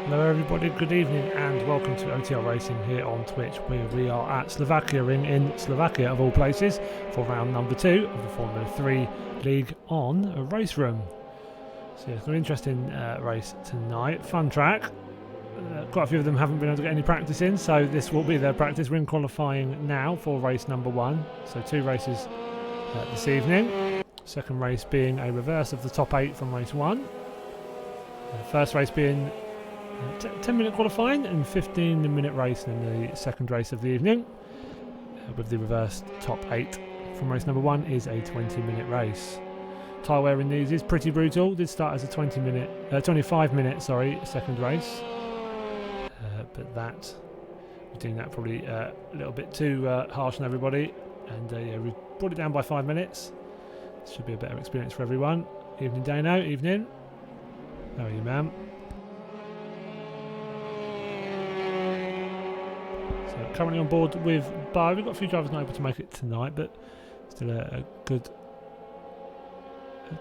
Hello everybody, good evening and welcome to OTL Racing here on Twitch, where we are at Slovakia in Slovakia of all places for round number 2 of the Formula 3 League on a race room. So yeah, it's an interesting race tonight, fun track. Quite a few of them haven't been able to get any practice in, so this will be their practice. We're in qualifying now for race number 1, so 2 races this evening. Second race being a reverse of the top 8 from race 1. First race being 10-minute qualifying and 15-minute race in the second race of the evening. With the reverse top 8 from race number 1 is a 20-minute race. Tyre wear in these is pretty brutal. Did start as a 25-minute second race, but that we're doing that probably a little bit too harsh on everybody, and yeah, we brought it down by 5 minutes. This should be a better experience for everyone. Evening, Dano. Evening. How are you, ma'am? Currently on board with Bo. We've got a few drivers not able to make it tonight, but still a good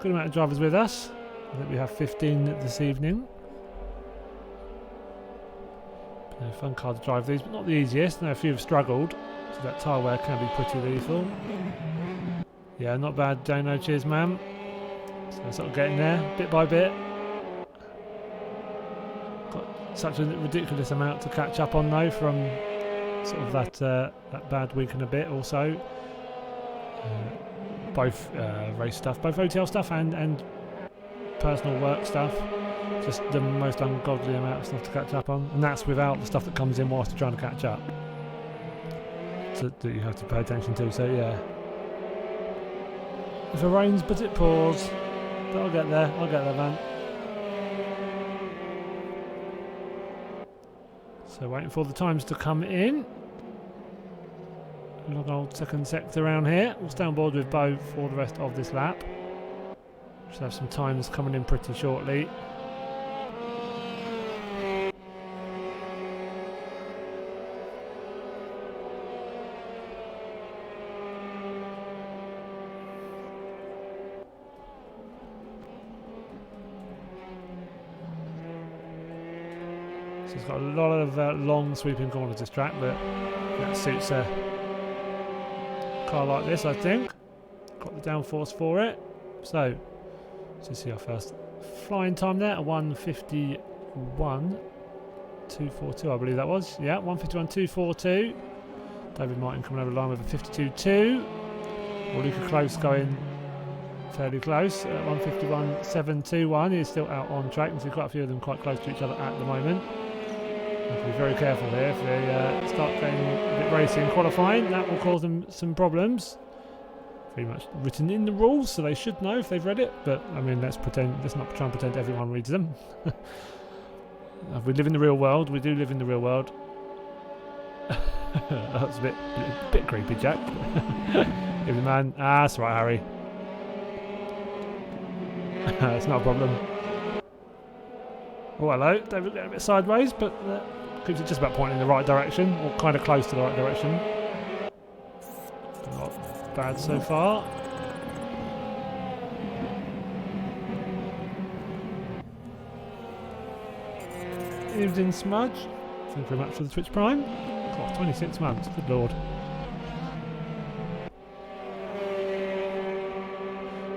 amount of drivers with us. I think we have 15 this evening. Fun car to drive these, but not the easiest. A few have struggled, so that tyre wear can be pretty lethal. Yeah, not bad, Dano. Cheers, ma'am. So sort of getting there, bit by bit. Got such a ridiculous amount to catch up on though from sort of that bad week and a bit also. Both race stuff, both OTL stuff and personal work stuff. Just the most ungodly amount of stuff to catch up on, and that's without the stuff that comes in whilst you're trying to catch up. So that you have to pay attention to. So yeah, if it rains but it pours, but I'll get there, man. So waiting for the times to come in. Long old second sector around here. We'll stay on board with Bo for the rest of this lap. Should have some times coming in pretty shortly. So it's got a lot of long sweeping corners this track, but that suits a car like this, I think. Got the downforce for it. So see our first flying time there, a 1:51.242, I believe that was. Yeah, 1:51.242. David Martin coming over the line with a 52.2. Or Luca Close going fairly close at 1:51.721. He's still out on track. You can see quite a few of them quite close to each other at the moment. You have to be very careful here. If they start getting a bit racy in qualifying, that will cause them some problems. Pretty much written in the rules, so they should know if they've read it. But I mean, let's not try and pretend everyone reads them. We live in the real world. We do live in the real world. That's a bit creepy, Jack. Even man, that's right, Harry. That's not a problem. Oh, hello. David getting a bit sideways, but keeps it just about pointing in the right direction, or kind of close to the right direction. Not bad so far. Evening Smudge. Thank you very much for the Twitch Prime. God, 26 months. Good lord.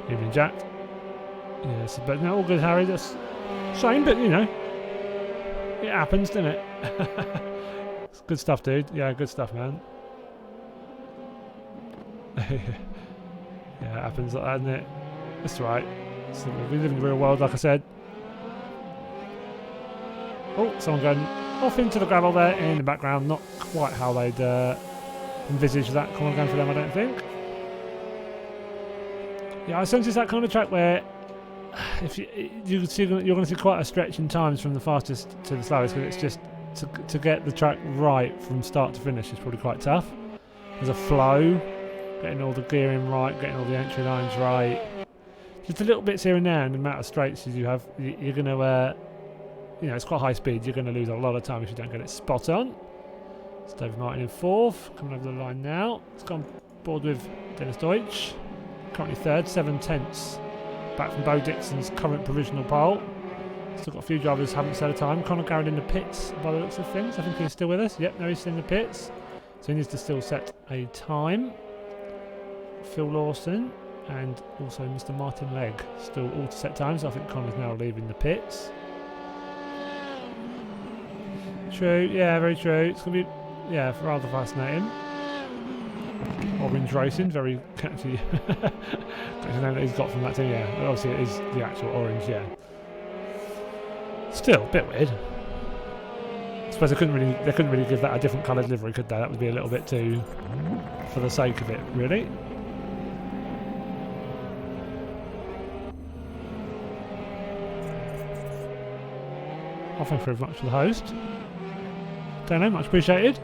Evening Jack. Yes, but no, all good, Harry. That's shame, but you know, it happens, doesn't it? It's good stuff, dude. Yeah, good stuff, man. Yeah, it happens like that, doesn't it? That's right. So we live in the real world, like I said. Oh, someone going off into the gravel there in the background. Not quite how they'd envisage that corner going for them, I don't think. Yeah, I sense it's that kind of track where if you're going to see quite a stretch in times from the fastest to the slowest, because it's just to get the track right from start to finish is probably quite tough. There's a flow, getting all the gearing right, getting all the entry lines right. Just the little bits here and there, and the amount of straights as you have, you're going to, it's quite high speed. You're going to lose a lot of time if you don't get it spot on. It's David Martin in 4th, coming over the line now. It's gone board with Dennis Deutsch, currently 3rd, 7 tenths back from Bo Dixon's current provisional pole. Still got a few drivers who haven't set a time. Conor Garrett in the pits by the looks of things. I think he's still with us. Yep, no, he's in the pits. So he needs to still set a time. Phil Lawson and also Mr. Martin Legg still all to set times. I think Conor's now leaving the pits. True, yeah, very true. It's going to be, yeah, rather fascinating. Orange Racing, very catchy. Catchy name that he's got from that team, yeah. Obviously it is the actual orange, yeah. Still, a bit weird. I suppose they couldn't really give that a different coloured livery, could they? That would be a little bit too for the sake of it, really. Oh, thank you very much for the host. Don't know, much appreciated.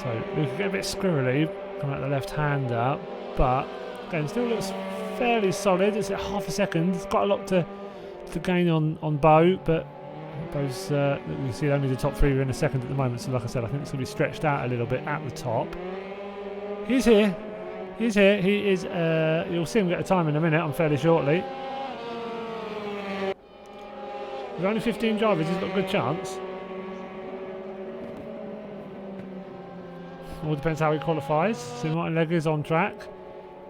So we could get a bit squirrely coming out the left-hander, but again, still looks fairly solid. It's at half a second. It's got a lot to gain on Bo, but Bo's we see only the top three are in a second at the moment. So like I said, I think it's going to be stretched out a little bit at the top. He's here. He's here. He is. You'll see him get a time in a minute. I'm fairly shortly. With only 15 drivers, he's got a good chance. All depends how he qualifies. So Martin Legg is on track,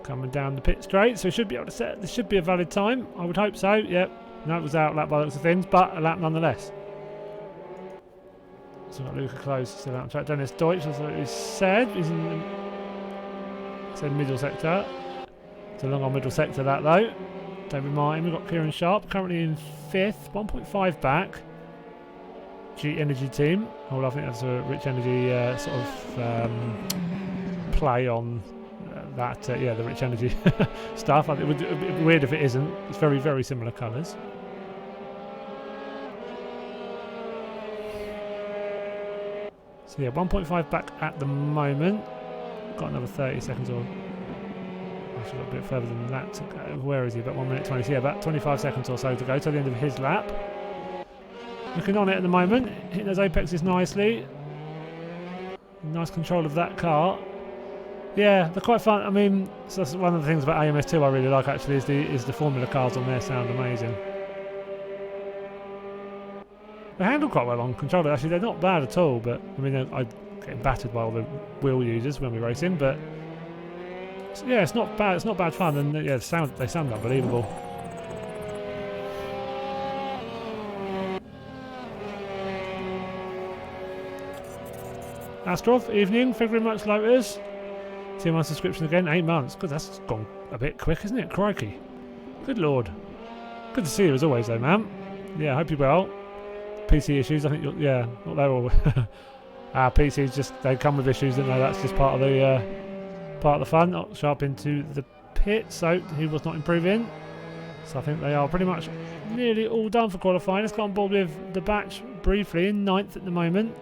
coming down the pit straight, so he should be able to set. This should be a valid time. I would hope so. Yep. No, it was out lap by the looks of things, but a lap nonetheless. So we've got Luca Close still out on track. Dennis Deutsch, as he said, he's in the middle sector. It's a long on middle sector that though. David Martin, we've got Kieran Sharp currently in 5th, 1.5 back. G Energy team. Well, I think that's a Rich Energy sort of play on that. Yeah, the Rich Energy stuff. It would be weird if it isn't. It's very, very similar colours. So yeah, 1.5 back at the moment. Got another 30 seconds or. Actually, got a bit further than that to go. Where is he? About 1 minute 20. So yeah, about 25 seconds or so to go to the end of his lap. Looking on it at the moment, hitting those apexes nicely. Nice control of that car. Yeah, they're quite fun. I mean, so that's one of the things about AMS2 I really like actually is the Formula cars on there sound amazing. They handle quite well on controller. Actually, they're not bad at all. But I mean, I'm getting battered by all the wheel users when we're racing. But yeah, it's not bad. It's not bad fun, and yeah, they sound unbelievable. Astrov, evening, thank you very much, Lotus. See my subscription again, 8 months. Good, that's gone a bit quick, isn't it? Crikey. Good lord. Good to see you as always, though, man. Yeah, I hope you're well. PC issues, I think you're, yeah, not they're all. PCs just, they come with issues, don't they? That's just part of the fun. Not Sharp into the pit, so he was not improving. So I think they are pretty much nearly all done for qualifying. Let's go on board with the batch briefly in 9th at the moment.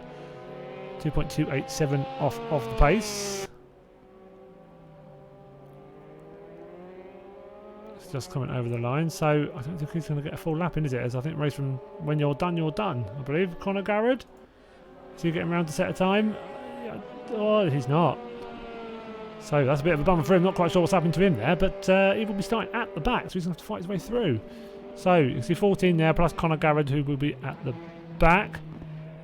2.287 off of the pace. It's just coming over the line, so I don't think he's going to get a full lap in, is it? As I think race from when you're done, I believe. Conor Garrett. Is he getting around to set a time? Oh, he's not. So that's a bit of a bummer for him. Not quite sure what's happened to him there, but he will be starting at the back, so he's going to have to fight his way through. So you can see 14 there, plus Conor Garrett, who will be at the back.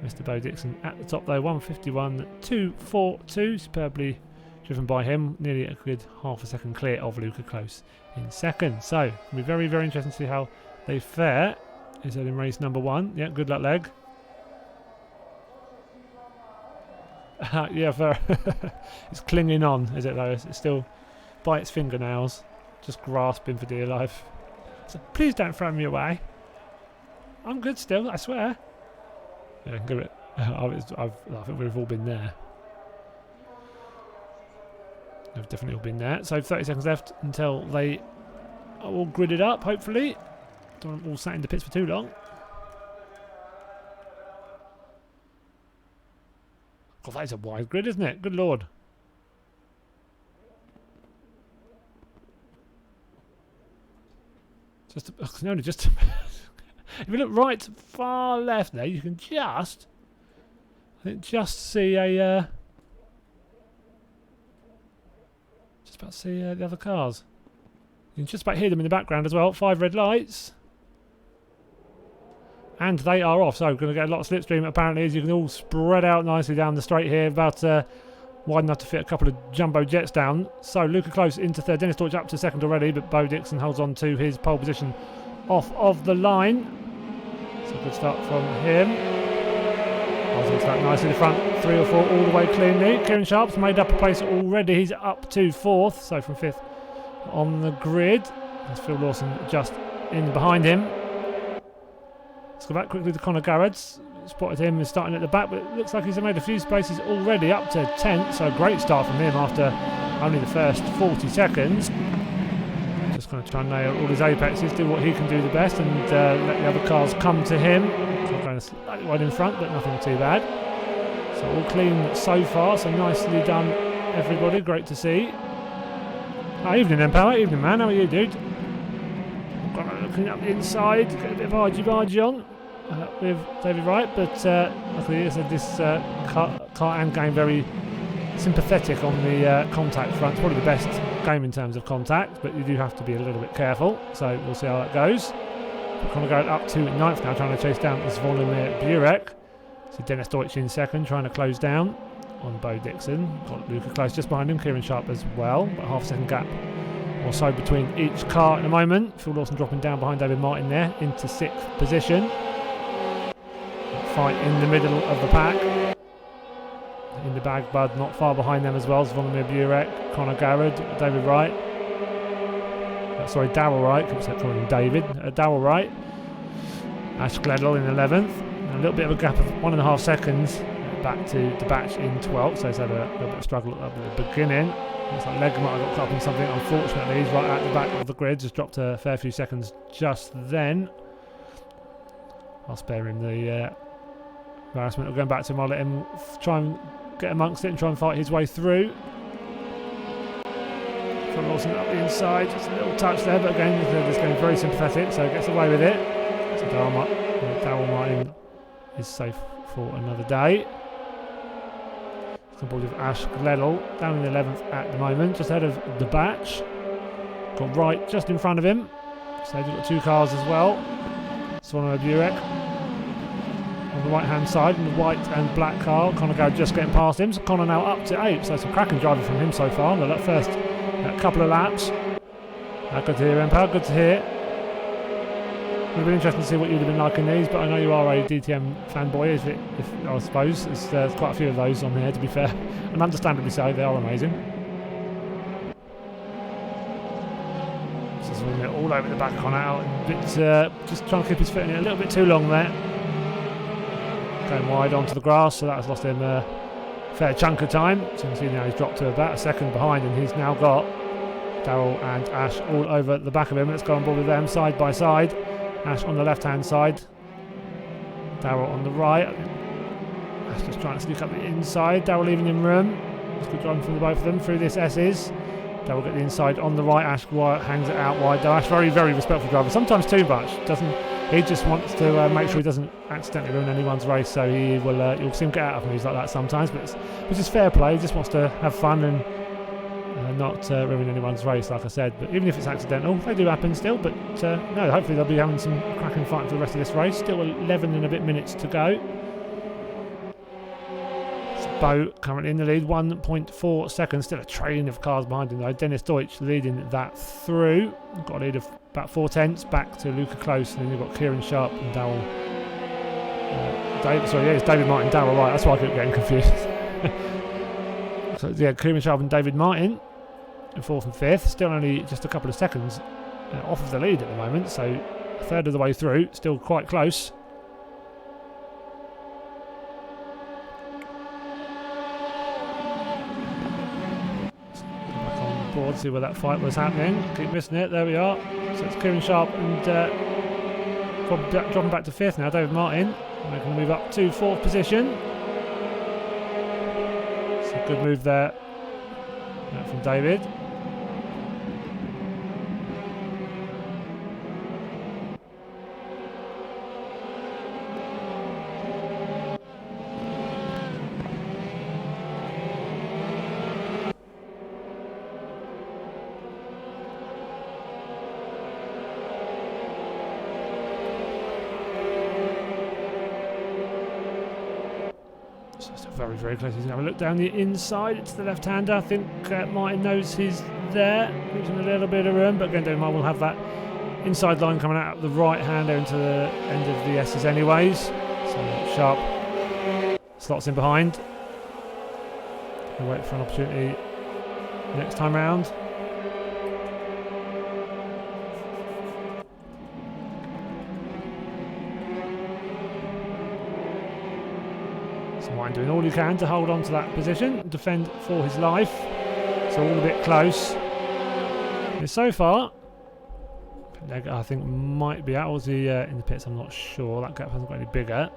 Mr. Bo Dixon at the top though, 151.242, superbly driven by him, nearly a good half a second clear of Luca Close in second. So it'll be very, very interesting to see how they fare. Is that in race number 1? Yeah, good luck, Leg. Yeah, fair. It's clinging on, is it though? It's still by its fingernails, just grasping for dear life. So please don't throw me away. I'm good still, I swear. Yeah, give it. I think we've all been there. We've definitely all been there. So 30 seconds left until they are all gridded up, hopefully. Don't want them all sat in the pits for too long. God, that is a wide grid, isn't it? Good lord. Just if you look right far left there, you can just see a just about to see the other cars. You can just about hear them in the background as well. 5 red lights. And they are off, so we're going to get a lot of slipstream apparently, as you can all spread out nicely down the straight here, about wide enough to fit a couple of jumbo jets down. So Luca Close into third, Dennis Deutsch up to second already, but Bo Dixon holds on to his pole position off of the line. So good start from him. Holds that nicely in the front, 3 or 4 all the way cleanly. Kieran Sharp's made up a place already, he's up to 4th, so from 5th on the grid. That's Phil Lawson just in behind him. Let's go back quickly to Conor Garrett's. Spotted him starting at the back, but it looks like he's made a few spaces already, up to 10th, so a great start from him after only the first 40 seconds. Just going to try and nail all his apexes, do what he can do the best, and let the other cars come to him. So going slightly wide in front, but nothing too bad. So all clean so far, so nicely done everybody, great to see. Evening Empower, evening man, how are you dude? Looking up the inside, get a bit of argy-bargy on with David Wright, but luckily as I said, this car and game very sympathetic on the contact front. It's probably the best game in terms of contact, but you do have to be a little bit careful, so we'll see how that goes. We're going to go up to 9th now, trying to chase down Zvonimir Burek. So Dennis Deutsch in second, trying to close down on Bo Dixon. Got Luca Close just behind him, Kieran Sharp as well, but half a second gap or so between each car at the moment. Phil Lawson dropping down behind David Martin there into 6th position. Fight in the middle of the pack. In the bag, Bud not far behind them as well. Zvonimir Burek, Conor Garrett, David Wright. Sorry, Darrell Wright. Keep calling him David. Darrell Wright. Ash Gledel in 11th. And a little bit of a gap of 1.5 seconds back to the batch in 12th. So he's had a little bit of struggle at the beginning. Looks like Leg might have got caught up in something. Unfortunately, he's right at the back of the grid. Just dropped a fair few seconds just then. I'll spare him the embarrassment of going back to him. I'll let him try and get amongst it and try and fight his way through. Phil Lawson up the inside. Just a little touch there, but again, this game very sympathetic, so gets away with it. So Darrell Martin is safe for another day. Board of Ash Gledel down in the 11th at the moment, just ahead of the batch. Got Wright just in front of him, so they've got 2 cars as well. Zvonimir Burek on the right hand side in the white and black car. Conor Garrett just getting past him, so Conor now up to 8th, so some cracking driving from him so far in the first couple of laps. Good to hear, Empire, good to hear. It would have been interesting to see what you'd have been like in these, but I know you are a DTM fanboy, if I suppose. There's quite a few of those on there, to be fair, and understandably so, they are amazing. Just swinging it all over the back on out, just trying to keep his foot in it a little bit too long there. Going wide onto the grass, so that has lost him a fair chunk of time. So you can see now he's dropped to about a second behind, and he's now got Darrell and Ash all over the back of him. Let's go on board with them side by side. Ash on the left hand side, Darrell on the right. Ash just trying to sneak up the inside, Darrell leaving him room. It's good driving from the both of them through this S's. Darrell get the inside on the right, Ash hangs it out wide. Though Ash very, very respectful driver, sometimes too much. He just wants to make sure he doesn't accidentally ruin anyone's race, so he will. You'll see him get out of moves like that sometimes, but which is fair play. He just wants to have fun and not ruin anyone's race, like I said. But even if it's accidental, they do happen still. But no, hopefully they'll be having some cracking fight for the rest of this race. Still 11 and a bit minutes to go. So Bo currently in the lead, 1.4 seconds. Still a train of cars behind him though. Dennis Deutsch leading that through. Got a lead of about 4 tenths back to Luca Close, and then you've got Kieran Sharp and Darrell. It's David Martin, Darrell Wright. That's why I keep getting confused. So yeah, Kieran Sharp and David Martin in 4th and 5th, still only just a couple of seconds off of the lead at the moment, so a third of the way through, still quite close. Back on board, see where that fight was happening. Keep missing it, there we are. So it's Kieran Sharp and dropping back to 5th now, David Martin. They're going to move up to 4th position. So good move there from David. very, very close. He's going to have a look down the inside. It's the left-hander. I think Martin knows he's there. Gives him a little bit of room, but again, Domar will have that inside line coming out of the right-hander into the end of the S's anyways. So Sharp slots in behind. We'll wait for an opportunity next time round. So Martin doing all he can to hold on to that position, defend for his life. So all a bit close. And so far, I think might be out. Or is he in the pits? I'm not sure. That gap hasn't got any bigger.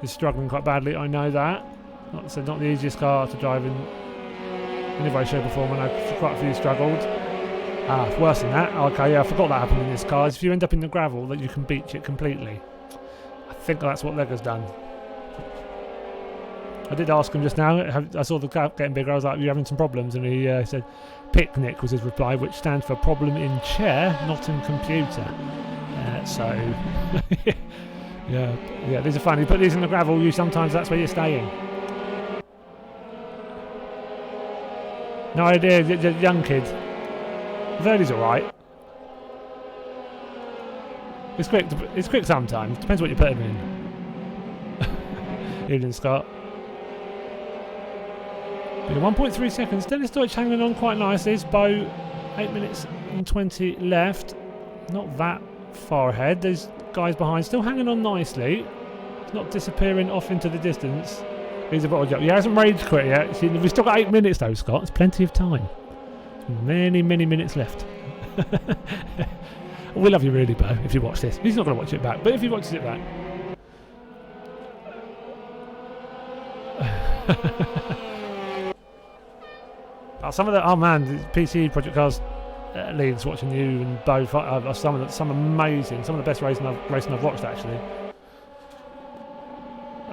He's struggling quite badly. I know that. Not the easiest car to drive in any way, shape or form. I know quite a few struggled. Worse than that. Okay, yeah, I forgot that happened in this car. If you end up in the gravel, that you can beach it completely. I think that's what Legger's done. I did ask him just now. I saw the gap getting bigger. I was like, "Are you having some problems?" And he said, "Picnic" was his reply, which stands for problem in chair, not in computer. So, yeah, these are fun. You put these in the gravel, sometimes that's where you're staying. No idea, the young kid. Verdi's alright. It's quick sometimes. Depends what you put him in. Evening, Scott. 1.3 seconds. Dennis Deutsch hanging on quite nicely. It's Bo, 8 minutes and 20 left. Not that far ahead. There's guys behind still hanging on nicely. It's not disappearing off into the distance. He's a bottle job. He hasn't rage quit yet. See, we've still got 8 minutes though, Scott. It's plenty of time. Many, many minutes left. We love you really, Bo, if you watch this. He's not going to watch it back, but if he watches it back. Some of the the PC Project Cars leads watching you and Bo are some amazing, some of the best racing I've watched actually.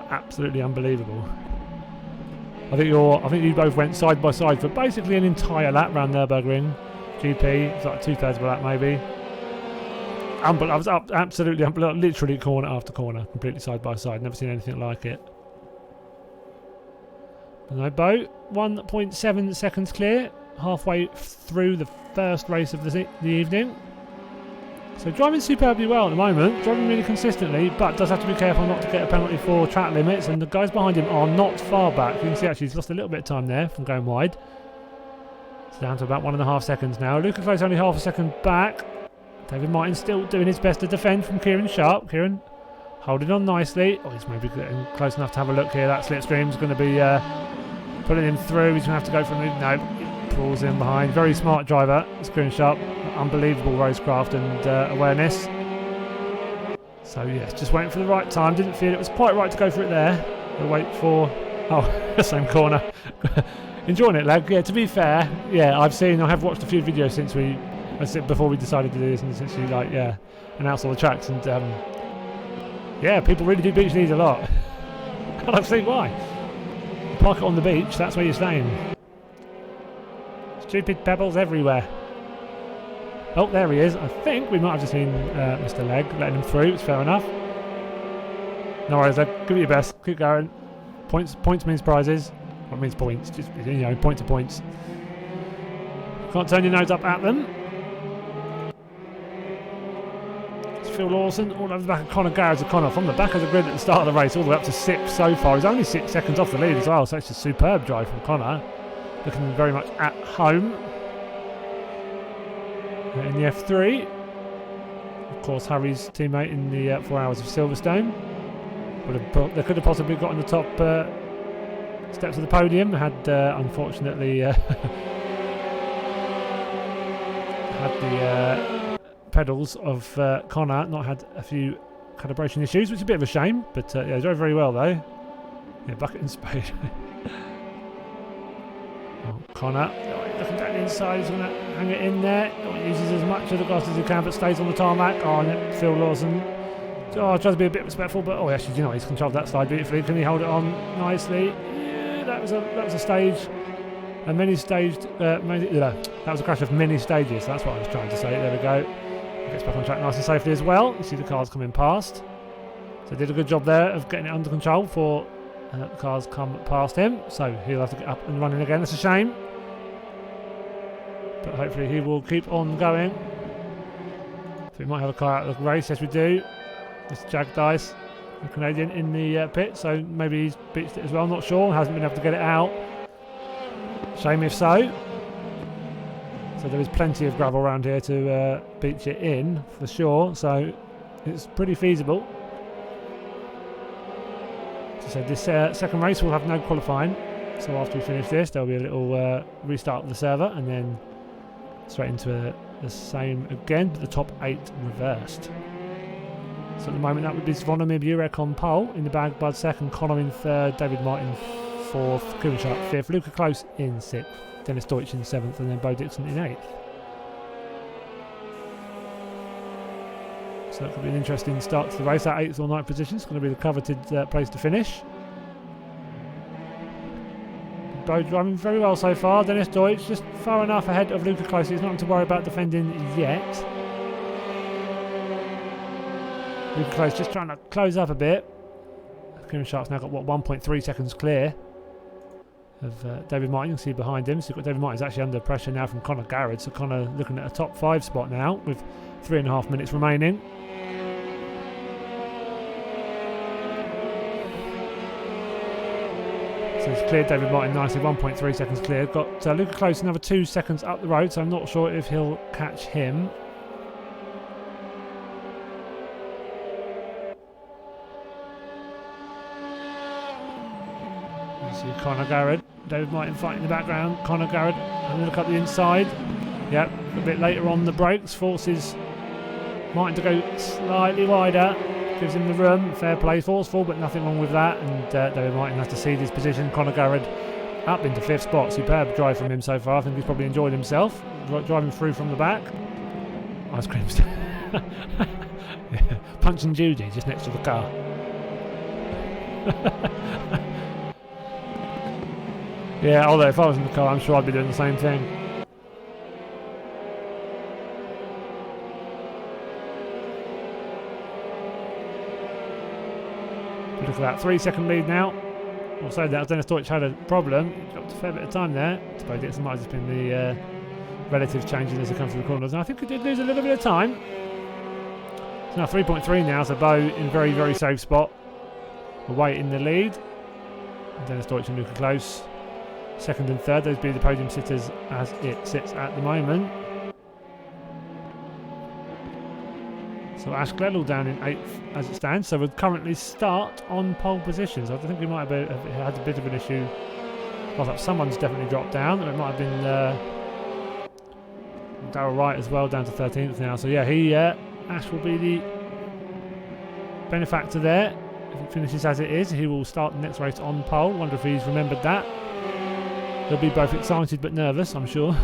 Absolutely unbelievable. I think you both went side by side for basically an entire lap round Nürburgring GP. It's like 2/3 of a lap maybe. I was up absolutely, literally corner after corner, completely side by side. Never seen anything like it. No, Bo, 1.7 seconds clear, halfway through the first race of the evening. So driving superbly well at the moment, driving really consistently, but does have to be careful not to get a penalty for track limits, and the guys behind him are not far back. You can see actually he's lost a little bit of time there from going wide. It's down to about 1.5 seconds now. Luca Close only half a second back. David Martin still doing his best to defend from Kieran Sharp. Kieran holding on nicely. Oh, he's maybe getting close enough to have a look here. That slipstream's going to be pulling him through. He's going to have to go for a move. No, he pulls in behind. Very smart driver. It's Kieran Sharp. Unbelievable racecraft and awareness. So yes, just waiting for the right time. Didn't feel it was quite right to go for it there. We'll wait for the same corner. Enjoying it, Leg. Yeah, to be fair, yeah, I have watched a few videos since before we decided to do this, and essentially announced all the tracks, and yeah, people really do beach these a lot. I don't see why. Park it on the beach, that's where you're staying. Stupid pebbles everywhere. Oh, there he is. I think we might have just seen Mr. Leg letting him through. It's fair enough. No worries, Leg. Give it your best. Keep going. Points means prizes. What means points? Just, points are points. Can't turn your nose up at them. It's Phil Lawson all over the back of Conor Garrett. Connor from the back of the grid at the start of the race all the way up to 6th so far. He's only 6 seconds off the lead as well, so it's a superb drive from Connor. Looking very much at home. In the F3, of course, Harry's teammate in the 4 Hours of Silverstone. They could have possibly got on the top steps of the podium. Had unfortunately had the pedals of Connor not had a few calibration issues, which is a bit of a shame. But yeah, he drove very well though. Yeah, bucket and spade. Connor looking down the inside, he's going to hang it in there. Uses as much of the gas as he can, but stays on the tarmac. Phil Lawson tries to be a bit respectful, but actually, he's controlled that slide beautifully. Can he hold it on nicely? Yeah, that was a stage, a mini staged. That was a crash of many stages. That's what I was trying to say. There we go. Gets back on track nice and safely as well. You see the cars coming past. So did a good job there of getting it under control for cars come past him, so he'll have to get up and running again. It's a shame, but hopefully he will keep on going. So we might have a car out of the race. Yes, we do. It's Jag Dice, the Canadian, in the pit, so maybe he's beached it as well. Not sure. Hasn't been able to get it out. Shame if so. So there is plenty of gravel around here to beach it in for sure. So it's pretty feasible. So this second race will have no qualifying, so after we finish this there'll be a little restart of the server and then straight into the same again, but the top 8 reversed. So at the moment that would be Zvonimir Jurek on pole, in the bag Bud second, Connor in third, David Martin 4th, Kieran Sharp 5th, Luca Close in 6th, Dennis Deutsch in 7th, and then Bo Dixon in 8th. So it could be an interesting start to the race. That 8th or 9th position is going to be the coveted place to finish. Bo driving very well so far. Dennis Deutsch just far enough ahead of Luca Close. He's not to worry about defending yet. Luca Close just trying to close up a bit. Kieran Sharp's now got, what, 1.3 seconds clear of David Martin. You can see behind him. So you've got David Martin's actually under pressure now from Conor Garrett. So Conor looking at a top 5 spot now with 3.5 minutes remaining. So he's cleared David Martin nicely, 1.3 seconds clear. Got Luca Close another 2 seconds up the road, so I'm not sure if he'll catch him. You see Conor Garrett, David Martin fighting in the background. Conor Garrett having a look up the inside. Yep, a bit later on the brakes, forces Martin to go slightly wider. Gives him the room, fair play, forceful, but nothing wrong with that. And David Martin has to cede his position. Conor Garrett up into 5th spot. Superb drive from him so far. I think he's probably enjoyed himself driving through from the back. Ice cream stand. Yeah. Punch and Judy just next to the car. Yeah, although if I was in the car, I'm sure I'd be doing the same thing. Look at that, 3-second lead now. Also, that Dennis Deutsch had a problem. He dropped a fair bit of time there. I suppose it might have just been the relative changes as he comes through the corners. And I think he did lose a little bit of time. It's now 3.3 now, so Bo in very, very safe spot. Away in the lead. And Dennis Deutsch and Luca Close, 2nd and 3rd. Those be the podium sitters as it sits at the moment. So Ash Gledall down in 8th as it stands. So we'll currently start on pole positions. I think we might have had a bit of an issue. I thought someone's definitely dropped down. It might have been Darryl Wright as well, down to 13th now. So yeah, Ash will be the benefactor there. If it finishes as it is, he will start the next race on pole. Wonder if he's remembered that. He'll be both excited but nervous, I'm sure.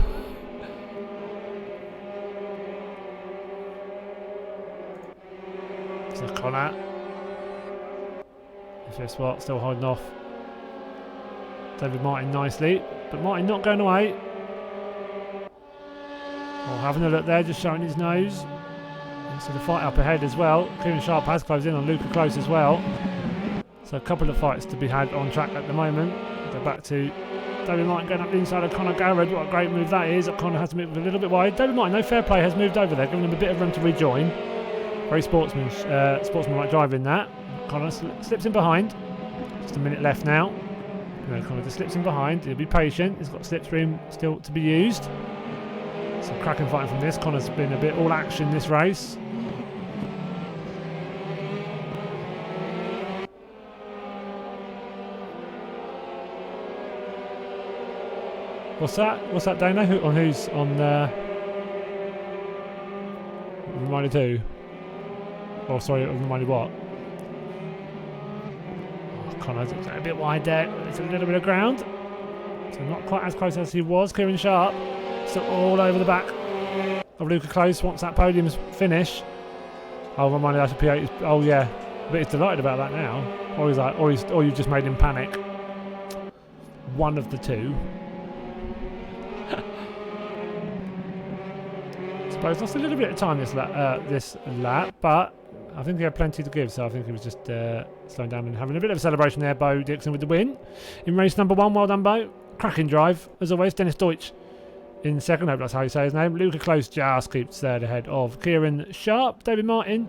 So Connor, the 5th spot, still holding off David Martin nicely, but Martin not going away. Oh, having a look there, just showing his nose. And so the fight up ahead as well. Kieran Sharp has closed in on Luca Close as well. So a couple of fights to be had on track at the moment. Go back to David Martin going up the inside of Conor Garrett. What a great move that is. Conor has to move a little bit wide. David Martin, no fair play, has moved over there, giving him a bit of room to rejoin. Very sportsmanlike driving that. Conor slips in behind. Just a minute left now. Conor just slips in behind. He'll be patient. He's got slipstream still to be used. Some cracking fighting from this. Connor's been a bit all action this race. What's that, Dana? Who's on reminded who? Oh, sorry, reminded what? Oh, Connor's a bit wide there. It's a little bit of ground. So not quite as close as he was. Kieran Sharp still all over the back of Luca Close once that podium's finish. Oh, reminded us of P8. Oh yeah, but he's delighted about that now. Or he's like, or you've just made him panic. One of the two. I suppose lost a little bit of time this lap, but I think he had plenty to give, so I think he was just slowing down and having a bit of a celebration there. Bo Dixon with the win in race number 1. Well done, Bo. Cracking drive, as always. Dennis Deutsch in second. I hope that's how you say his name. Luca Close just keeps third ahead of Kieran Sharp. David Martin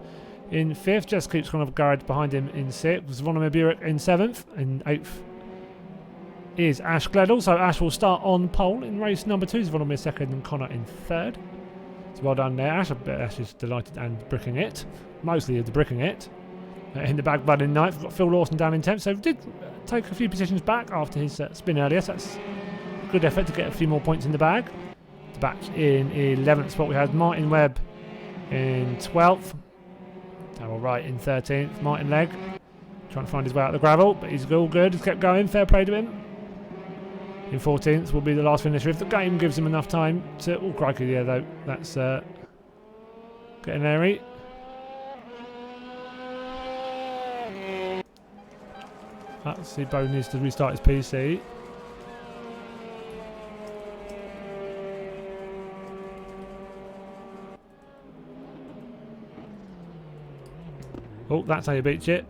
in 5th. Just keeps kind of garage behind him in 6th. Zvonimir Burek in 7th. In 8th is Ash Gledall. So Ash will start on pole in race number 2. Zvonimir second and Connor in 3rd. So well done there, Ash. I bet Ash is delighted and bricking it. Mostly the bricking it. In the bag, Bud in 9th. We've got Phil Lawson down in 10th. So did take a few positions back after his spin earlier. So that's a good effort to get a few more points in the bag. The batch in 11th spot we had Martin Webb in 12th. Darryl Wright in 13th. Martin Legg trying to find his way out of the gravel, but he's all good. He's kept going. Fair play to him. In 14th will be the last finisher if the game gives him enough time to... Oh, crikey, yeah, though. That's getting airy. Let's see, Bo needs to restart his PC. Oh, that's how you beat it.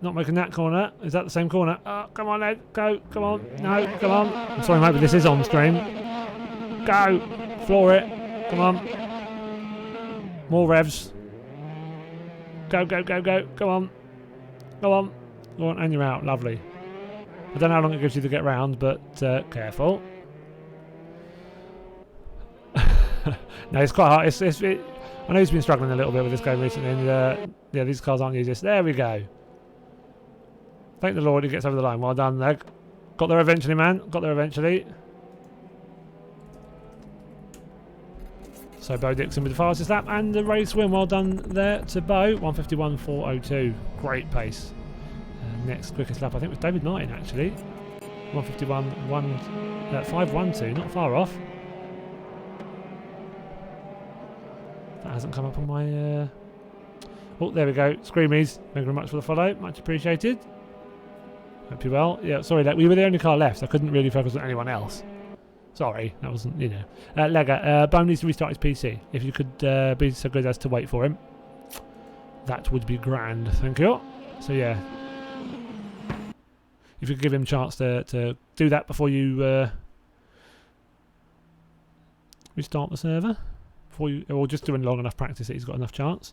Not making that corner. Is that the same corner? Oh, come on, Ed. Go. Come on. No, come on. I'm sorry, mate, but this is on stream. Go. Floor it. Come on. More revs. Go. Come on. Go on. Go on, and you're out. Lovely. I don't know how long it gives you to get round, but careful. No, it's quite hard. I know he's been struggling a little bit with this game recently, and yeah, these cars aren't used. There we go. Thank the Lord he gets over the line. Well done, Leg. Got there eventually, man. Got there eventually. So Bo Dixon with the fastest lap and the race win. Well done there to Bo. 151.402. Great pace. Next quickest lap I think was David Martin actually. 151.512. Not far off. That hasn't come up on my... Oh, there we go. Screamies. Thank you very much for the follow. Much appreciated. Hope you're well. Yeah, sorry, we were the only car left. I couldn't really focus on anyone else. Sorry, that wasn't, you know. Lega, Bo needs to restart his PC. If you could be so good as to wait for him, that would be grand. Thank you. So, yeah. If you could give him a chance to do that before you restart the server. Or just doing long enough practice that he's got enough chance.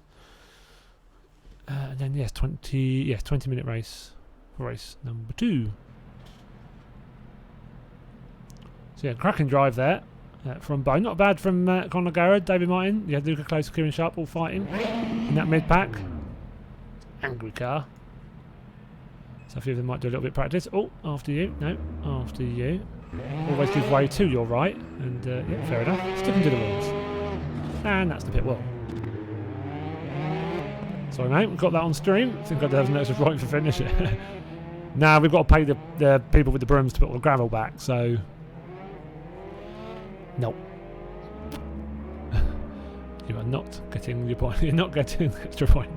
And then, yes, 20-minute race. Race number 2. So yeah, cracking drive there from Bo. Not bad from Conor Garrett, David Martin. You had Luca Close, Kieran Sharp all fighting in that mid pack. Angry car. So a few of them might do a little bit of practice. Oh, after you. No, after you. Always give way to your right. And yeah, fair enough. Sticking to the rules. And that's the pit wall. Sorry, mate, we've got that on stream. I think I deserve an extra point for finish it. Now we've got to pay the people with the brooms to put all the gravel back, so... Nope. You are not getting your point. You're not getting the extra point.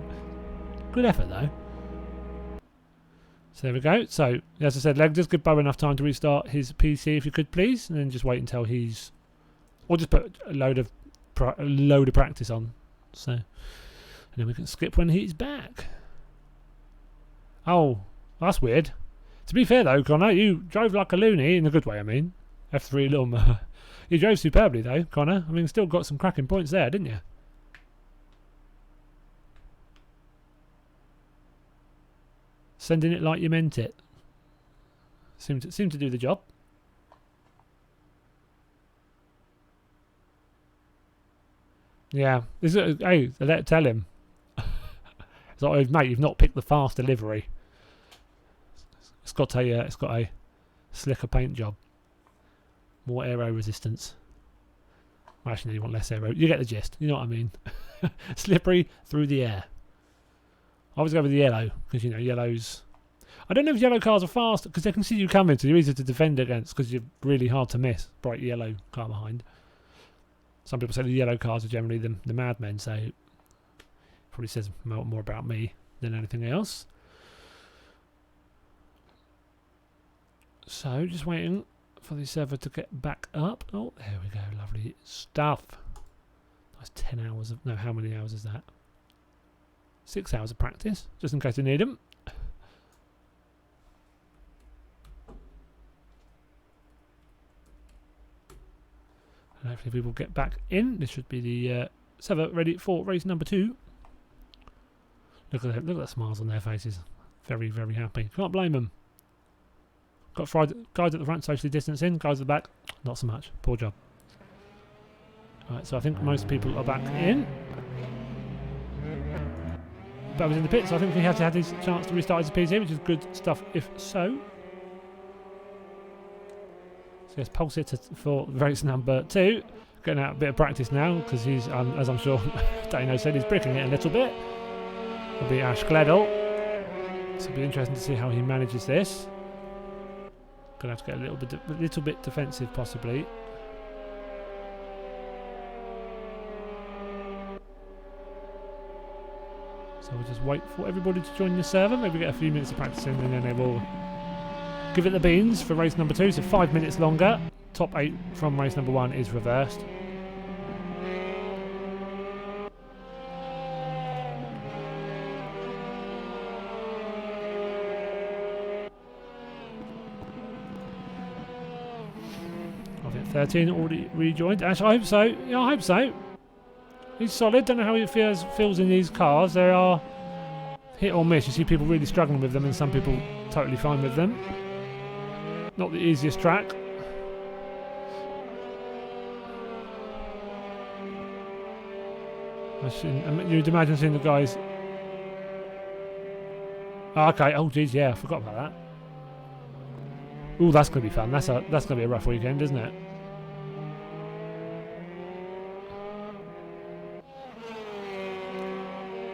Good effort, though. So there we go. So, as I said, Leg, just give Bo enough time to restart his PC, if you could, please. And then just wait until he's... Or just put a load of practice on. So... And then we can skip when he's back. Oh, that's weird. To be fair though, Connor, you drove like a loony, in a good way I mean. F3 Lum. You drove superbly though, Connor. I mean, still got some cracking points there, didn't you? Sending it like you meant it. Seemed to do the job. Yeah. Hey, tell him. It's like, mate, you've not picked the fast delivery. It's got a slicker paint job. More aero resistance. Well, actually, you want less aero. You get the gist. You know what I mean? Slippery through the air. I always go with the yellow because you know yellows. I don't know if yellow cars are fast because they can see you coming, so you're easier to defend against because you're really hard to miss. Bright yellow car behind. Some people say the yellow cars are generally the madmen, so it probably says more about me than anything else. So, just waiting for the server to get back up. Oh, there we go. Lovely stuff. That's 10 hours of... No, how many hours is that? 6 hours of practice, just in case they need them. And hopefully people get back in. This should be the server ready for race number 2. Look at the smiles on their faces. Very, very happy. Can't blame them. Got guys at the front socially distancing, guys at the back, not so much. Poor job. Right, so I think most people are back in. That was in the pit, so I think he had his chance to restart his PC, which is good stuff if so. So yes, pulse it for race number 2. Getting out a bit of practice now, because he's, as I'm sure Dano said, he's bricking it a little bit. It'll be Ash Gledel. So it'll be interesting to see how he manages this. Gonna have to get a little bit defensive, possibly. So we'll just wait for everybody to join the server. Maybe get a few minutes of practice in, and then they will give it the beans for race number 2. So 5 minutes longer. Top 8 from race number 1 is reversed. I think 13 already rejoined. Ash, I hope so. Yeah, I hope so. He's solid. Don't know how he feels in these cars. They are hit or miss. You see people really struggling with them, and some people totally fine with them. Not the easiest track. You'd imagine seeing the guys. Oh, okay. Oh, geez, yeah, I forgot about that. Oh, that's going to be fun. That's going to be a rough weekend, isn't it?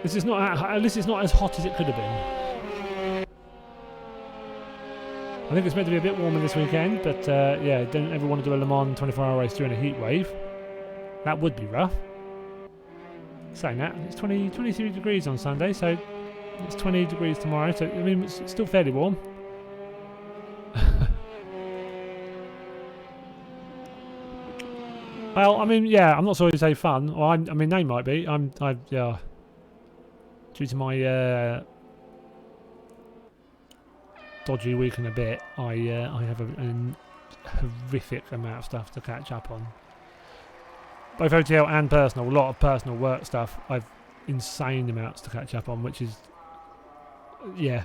This is not. At least it's not as hot as it could have been. I think it's meant to be a bit warmer this weekend, but yeah, don't ever want to do a Le Mans 24-hour race during a heat wave. That would be rough. Saying that, it's 23 degrees on Sunday, so it's 20 degrees tomorrow. So I mean, it's still fairly warm. Well, I mean, yeah, I'm not sure you say fun. Or I mean, they might be. Yeah. Due to my dodgy week and a bit, I have a horrific amount of stuff to catch up on. Both OTL and personal, a lot of personal work stuff. I've insane amounts to catch up on, which is, yeah,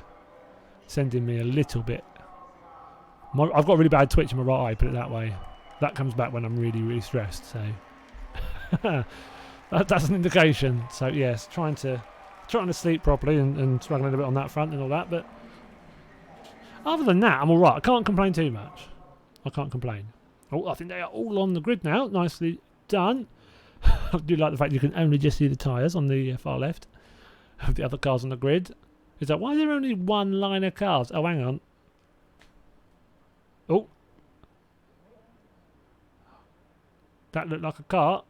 sending me a little bit. I've got a really bad twitch in my right eye, put it that way. That comes back when I'm really, really stressed. So that's an indication. So yes, trying to sleep properly and struggling a bit on that front and all that. But other than that, I'm all right. I can't complain too much. I can't complain. Oh, I think they are all on the grid now. Nicely done. I do like the fact you can only just see the tyres on the far left of the other cars on the grid. Is that why is there only one line of cars? Oh, hang on. Oh. That looked like a car.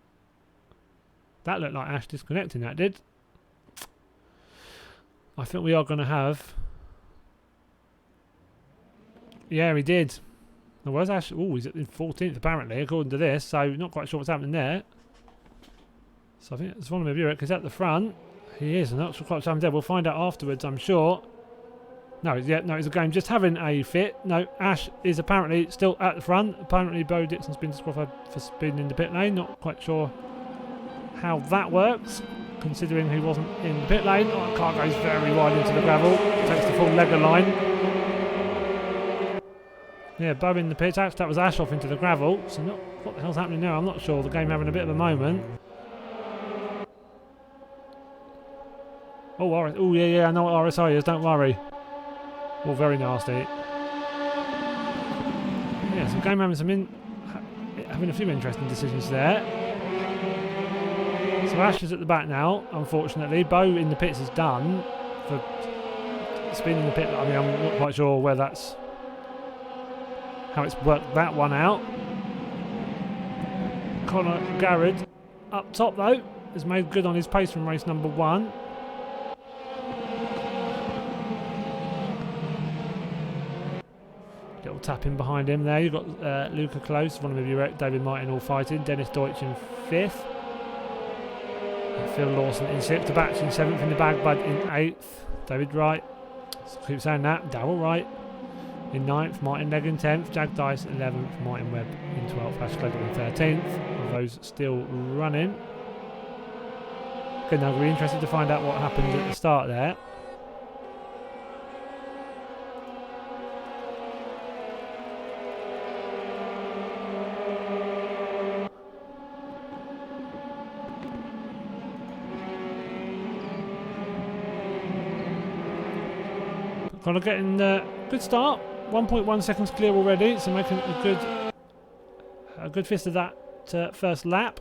That looked like Ash disconnecting, that did. I think we are going to have... Yeah, he did. Where's Ash? Oh, he's at the 14th apparently, according to this, so not quite sure what's happening there. So I think it's one of my viewers, because at the front, he is, and not quite sure there. We'll find out afterwards, I'm sure. No, yeah, no, it's a game just having a fit. No, Ash is apparently still at the front. Apparently, Bo Dixon's been disqualified for speeding in the pit lane. Not quite sure how that works, considering he wasn't in the pit lane. Oh, the car goes very wide into the gravel. Takes the full leg of line. Yeah, Bo in the pit. That was Ash off into the gravel. So what the hell's happening now? I'm not sure. The game having a bit of a moment. Oh, oh yeah, I know what RSI is. Don't worry. All very nasty. Yeah, so game having having a few interesting decisions there. So Ash is at the back now, unfortunately. Bo in the pits is done for speeding in the pit. I mean, I'm not quite sure where that's how it's worked that one out. Conor Garrett up top though has made good on his pace from race number 1. Little tapping behind him there. You've got Luca Close, one of you, David Martin all fighting. Dennis Deutsch in 5th. Phil Lawson in 6th, Batch in 7th, in the bag bud in 8th, David Wright, keep saying that, Darryl Wright in 9th, Martin Legg in 10th, Jag Dice 11th, Martin Webb in 12th, Ash Gledder in 13th, all those still running. Good, now we're interested to find out what happened at the start there. Connor getting a good start, 1.1 seconds clear already, so making a good fist of that first lap.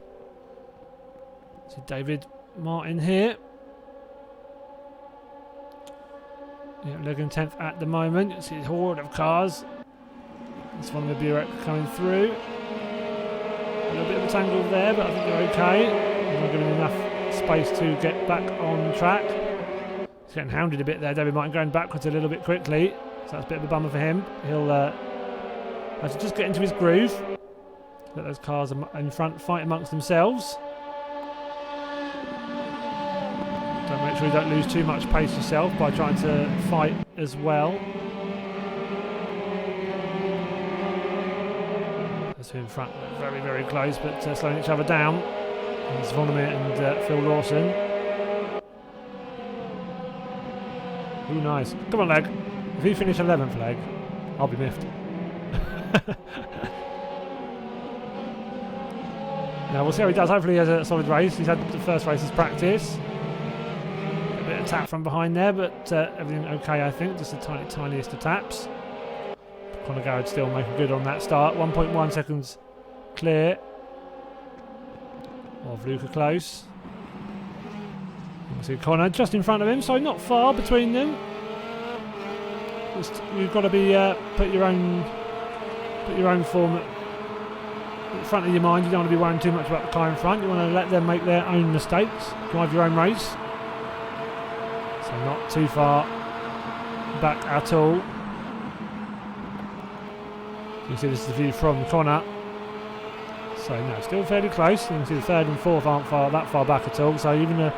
See David Martin here. Yeah, looking 10th at the moment. You see a horde of cars. This one of the Burek coming through. A little bit of a tangle there, but I think they're okay. They're not giving enough space to get back on track. He's getting hounded a bit there, David Martin, going backwards a little bit quickly. So that's a bit of a bummer for him. He'll have to just get into his groove. Let those cars in front fight amongst themselves. Don't make sure you don't lose too much pace yourself by trying to fight as well. Those two in front are very, very close, but slowing each other down. It's Vonnegut and Phil Lawson. Ooh, nice. Come on, Leg. If you finish 11th, Leg, I'll be miffed. Now, we'll see how he does. Hopefully he has a solid race. He's had the first race as practice. A bit of tap from behind there, but everything okay, I think. Just the tiniest of taps. Conor Garrett still making good on that start. 1.1 seconds clear of Luca Close. You can see Conor just in front of him, so not far between them. Just, you've got to be put your own form at the front of your mind. You don't want to be worrying too much about the car in front. You want to let them make their own mistakes, drive your own race. So not too far back at all. You can see this is the view from Conor. So no, still fairly close. You can see the 3rd and 4th aren't that far back at all. So even a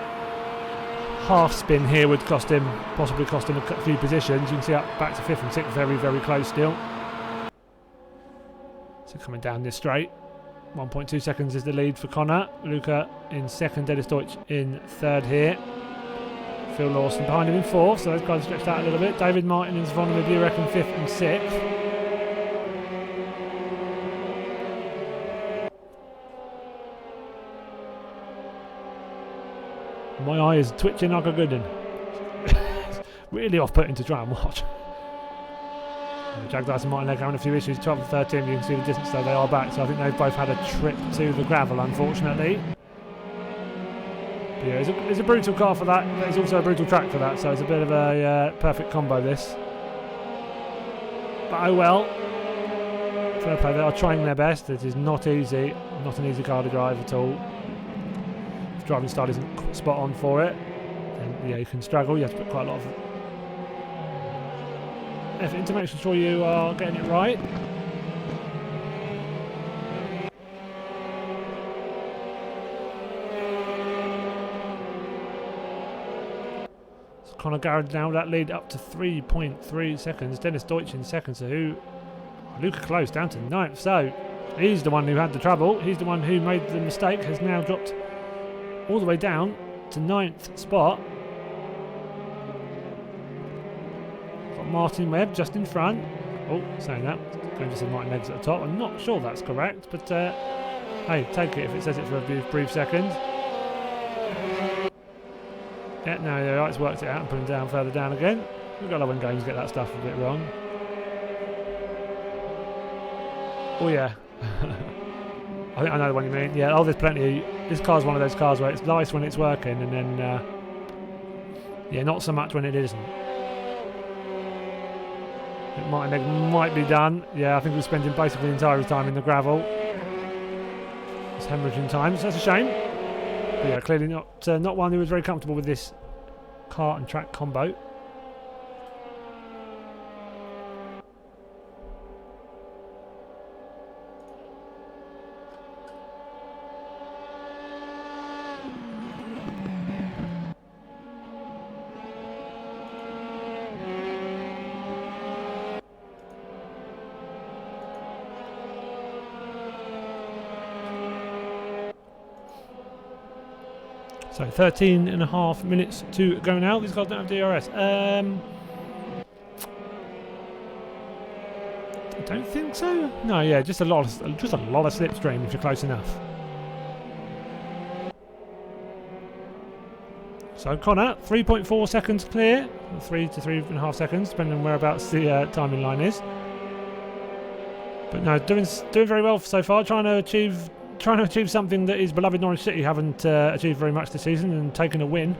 half spin here would possibly cost him a few positions. You can see up back to 5th and 6th, very, very close still. So coming down this straight, 1.2 seconds is the lead for Conor. Luca in 2nd, Dennis Deutsch in 3rd here. Phil Lawson behind him in 4th, so those guys stretched out a little bit. David Martin and Zvonimir Burek in 5th and 6th. My eye is twitching like a good one. Really off-putting to try and watch. Jag Dice and Martin Legg having a few issues, 12 and 13, you can see the distance though, they are back, so I think they've both had a trip to the gravel, unfortunately. But yeah, it's a brutal car for that, but it's also a brutal track for that, so it's a bit of a perfect combo, this. But oh well. Fair play, they are trying their best. It is not easy, not an easy car to drive at all. If driving style isn't spot on for it, then yeah, you can struggle, you have to put quite a lot of effort to make sure you are getting it right. So Conor Garrett now that lead up to 3.3 seconds. Dennis Deutsch in 2nd, so Luca Close down to 9th. So he's the one who had the trouble. He's the one who made the mistake. Has now dropped all the way down to 9th spot. Martin Webb just in front. Oh, saying that, going to say Martin Legg's at the top. I'm not sure that's correct, but hey, take it if it says it for a brief second. Yeah, no, the right's worked it out and put him down further down again. We've got to love when games get that stuff a bit wrong. Oh yeah. I think I know the one you mean. Yeah, oh, there's plenty. This car's one of those cars where it's nice when it's working, and then yeah, not so much when it isn't. Martin Legg might be done. Yeah, I think we're spending basically the entire time in the gravel. It's hemorrhaging time, so that's a shame. But yeah, clearly not one who was very comfortable with this car and track combo. So 13.5 minutes to go now. These guys don't have DRS. I don't think so. No, yeah, just a lot of slipstream if you're close enough. So Connor, 3.4 seconds clear, 3 to 3.5 seconds, depending on whereabouts the timing line is. But no, doing very well so far. Trying to achieve something that his beloved Norwich City haven't achieved very much this season, and taking a win.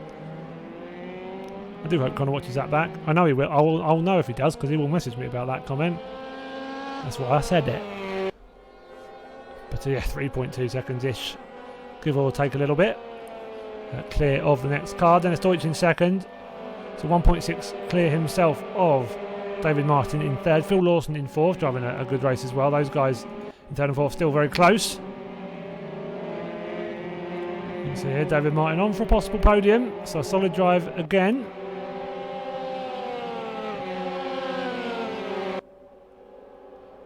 I do hope Connor watches that back. I know he will. I'll know if he does, because he will message me about that comment. That's why I said it. But yeah, 3.2 seconds ish, give or take a little bit. Clear of the next car. Dennis Deutsch in second. So 1.6 clear himself of David Martin in third. Phil Lawson in fourth, driving a good race as well. Those guys in third and fourth still very close. You can see here David Martin on for a possible podium. So a solid drive again.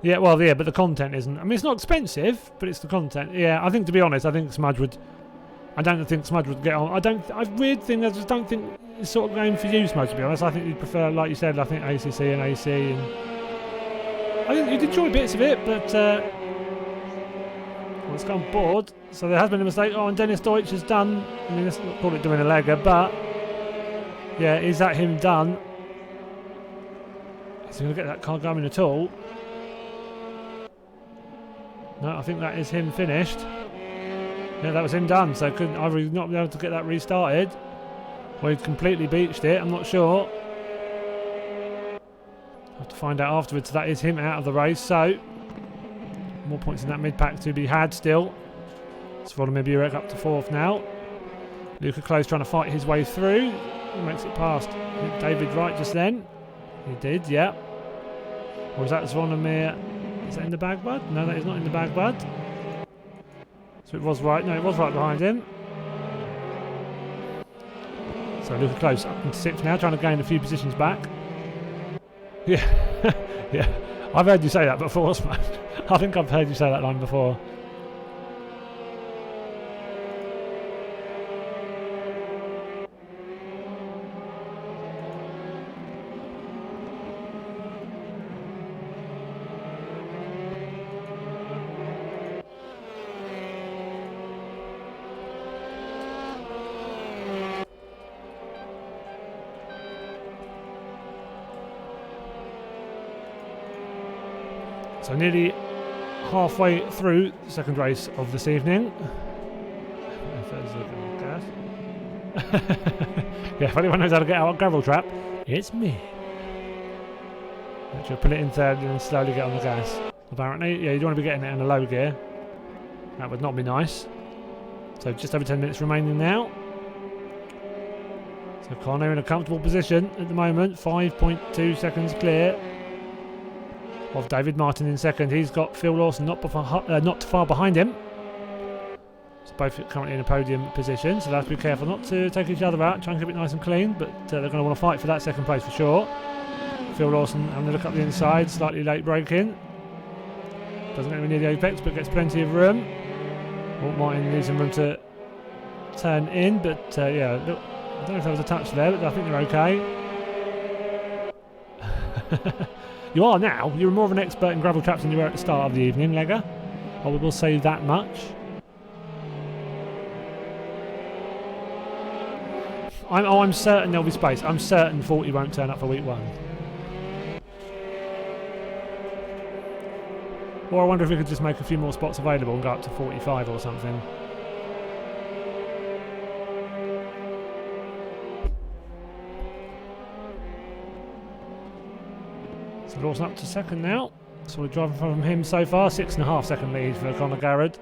Yeah, well, yeah, but the content isn't. I mean, it's not expensive, but it's the content. Yeah, I think, to be honest, I think Smudge would. I don't think Smudge would get on. Weird thing, I just don't think it's sort of going for you, Smudge, to be honest. I think you'd prefer, like you said, I think ACC and AC. And I think you'd enjoy bits of it, but well, it's gone board. So there has been a mistake. Oh, and Dennis Deutsch has done. I mean, let's not call it doing a legger, but yeah, is that him done? Is he going to get that car going at all? No, I think that is him finished. Yeah, that was him done, so couldn't either not be able to get that restarted, or he'd completely beached it, I'm not sure. I'll have to find out afterwards. That is him out of the race, so more points in that mid-pack to be had still. Svolodymyr Burek up to fourth now. Luca Close trying to fight his way through. He makes it past David Wright just then. He did, yeah. Or is that Svolodymyr? Is that in the bag, bud? No, that is not in the bag, bud. So it was right. No, it was right behind him. So Luca Close up into sixth now, trying to gain a few positions back. Yeah, yeah. I've heard you say that before, Smash. I think I've heard you say that line before. So nearly halfway through the second race of this evening. Yeah, if anyone knows how to get out a gravel trap, it's me. Actually, put it in third and then slowly get on the gas. Apparently, yeah, you don't want to be getting it in a low gear. That would not be nice. So just over 10 minutes remaining now. So Connor in a comfortable position at the moment. 5.2 seconds clear of David Martin in second. He's got Phil Lawson not far behind him. So both currently in a podium position, so they have to be careful not to take each other out, try and keep it nice and clean, but they're going to want to fight for that second place for sure. Phil Lawson having a look up the inside, slightly late braking. Doesn't get anywhere near the apex, but gets plenty of room. Walt Martin needs some room to turn in, but yeah, look, I don't know if there was a touch there, but I think they're okay. You are now. You're more of an expert in gravel traps than you were at the start of the evening, Legger. I will say that much. I'm certain there'll be space. I'm certain 40 won't turn up for week 1. Or I wonder if we could just make a few more spots available and go up to 45 or something. So Lawson up to second now. So we're driving from him so far. 6.5 second lead for Conor Garrett.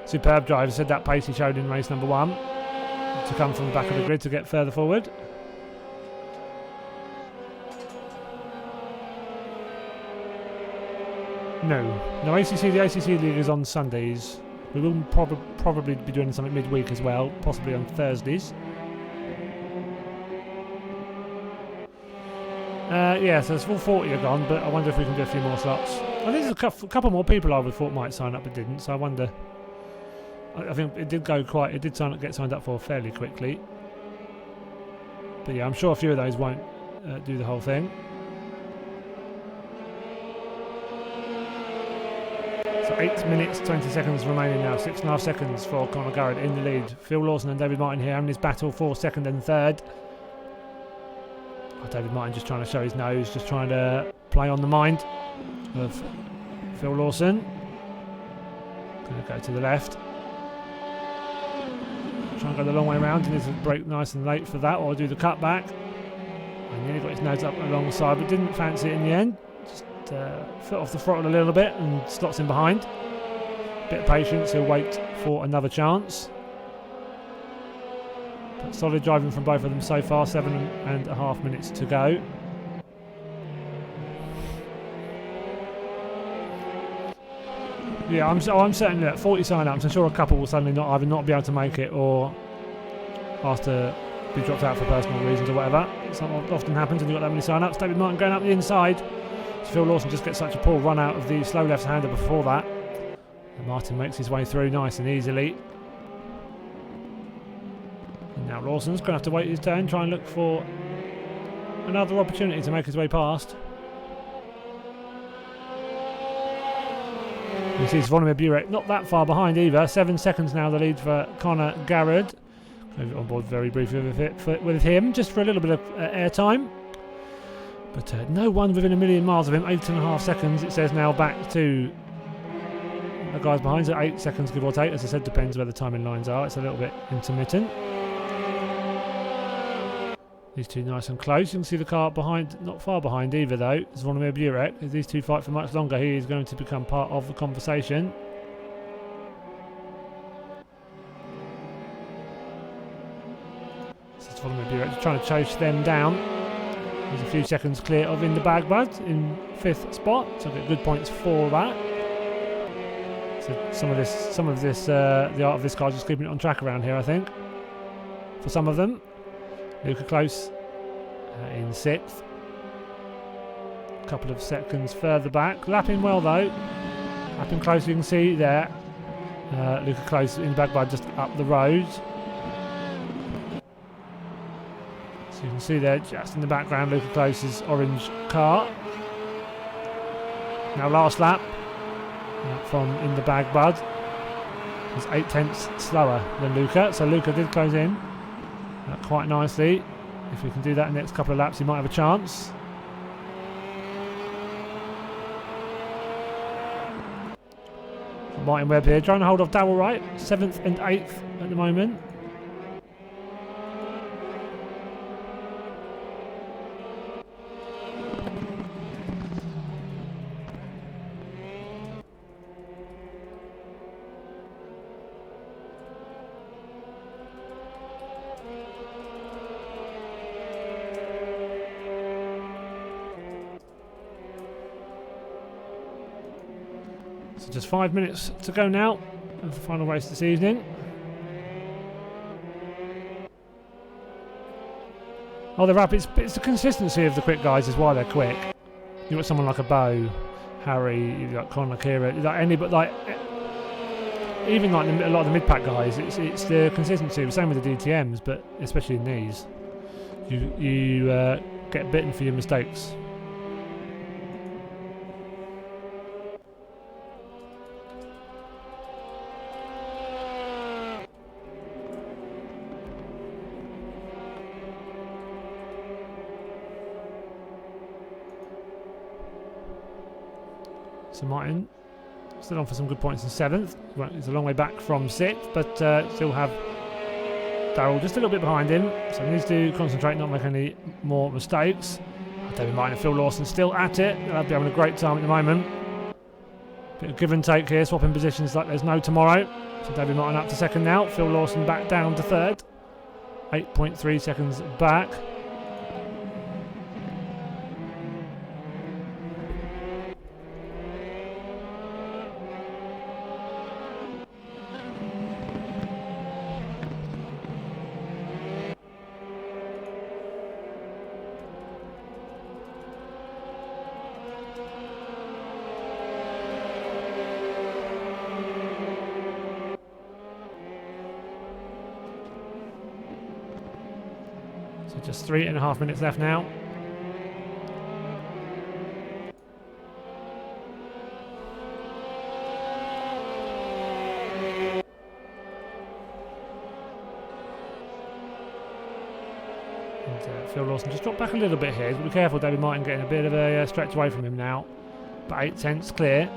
Superb drive. I said that pace he showed in race number 1. To come from the back of the grid to get further forward. No, the ACC League is on Sundays. We will probably be doing something midweek as well, possibly on Thursdays. Yeah, so it's full 40 are gone, but I wonder if we can do a few more slots. I think there's a couple more people I would have thought might sign up but didn't, so I wonder I think it did get signed up for fairly quickly. But yeah, I'm sure a few of those won't do the whole thing. So 8 minutes, 20 seconds remaining now. 6.5 seconds for Conor Garrett in the lead. Phil Lawson and David Martin here having this battle for second and third. Oh, David Martin just trying to show his nose, just trying to play on the mind of Phil Lawson. Going to go to the left. Try and go the long way around. He needs to break nice and late for that, or do the cut back. And nearly got his nose up alongside, but didn't fancy it in the end. Just foot off the throttle a little bit and slots in behind. Bit of patience, he'll wait for another chance. But solid driving from both of them so far. 7.5 minutes to go. Yeah, I'm certainly at 40 sign-ups. I'm sure a couple will suddenly either not be able to make it or asked to be dropped out for personal reasons or whatever. It's not what often happens when you've got that many sign-ups. David Martin going up the inside. So Phil Lawson just gets such a poor run out of the slow left-hander before that. And Martin makes his way through nice and easily. And now Lawson's going to have to wait his turn, try and look for another opportunity to make his way past. You see Zvonimir Burek not that far behind either. 7 seconds now the lead for Conor Garrett. Over on board very briefly with him, just for a little bit of air time. But no one within a million miles of him. 8.5 seconds it says now back to the guys behind. So 8 seconds give or take. As I said, depends where the timing lines are. It's a little bit intermittent. These two nice and close. You can see the car behind, not far behind either though. Zvonimir Burek. If these two fight for much longer, he is going to become part of the conversation. So Zvonimir Burek just trying to chase them down. He's a few seconds clear of In the Bag Bud in 5th spot, so get good points for that. So some of this, the art of this car just keeping it on track around here, I think. For some of them. Luca Close in 6th. A couple of seconds further back. Lapping well though. Lapping close, you can see there. Luca Close in the back by just up the road. So you can see there just in the background Luca Close's orange car. Now last lap from In the Bag Bud. He's 0.8 slower than Luca. So Luca did close in. Quite nicely. If we can do that in the next couple of laps, he might have a chance. Martin Webb here, trying to hold off Darrell Wright, 7th and 8th at the moment. So just 5 minutes to go now of the final race this evening. Oh, they're rapid. It's the consistency of the quick guys is why they're quick. You've got someone like a Bo, Harry, you've got Conor Kira, even like a lot of the mid-pack guys. It's the consistency. The same with the DTMs, but especially in these, you get bitten for your mistakes. So Martin still on for some good points in 7th. Well, he's a long way back from 6th, but still have Darrell just a little bit behind him. So he needs to concentrate, not make any more mistakes. David Martin and Phil Lawson still at it. They'll be having a great time at the moment. Bit of give and take here, swapping positions like there's no tomorrow. So David Martin up to 2nd now. Phil Lawson back down to 3rd. 8.3 seconds back. Just 3.5 minutes left now. And Phil Lawson just dropped back a little bit here. Be careful, David Martin getting a bit of a stretch away from him now. But 8/10 clear.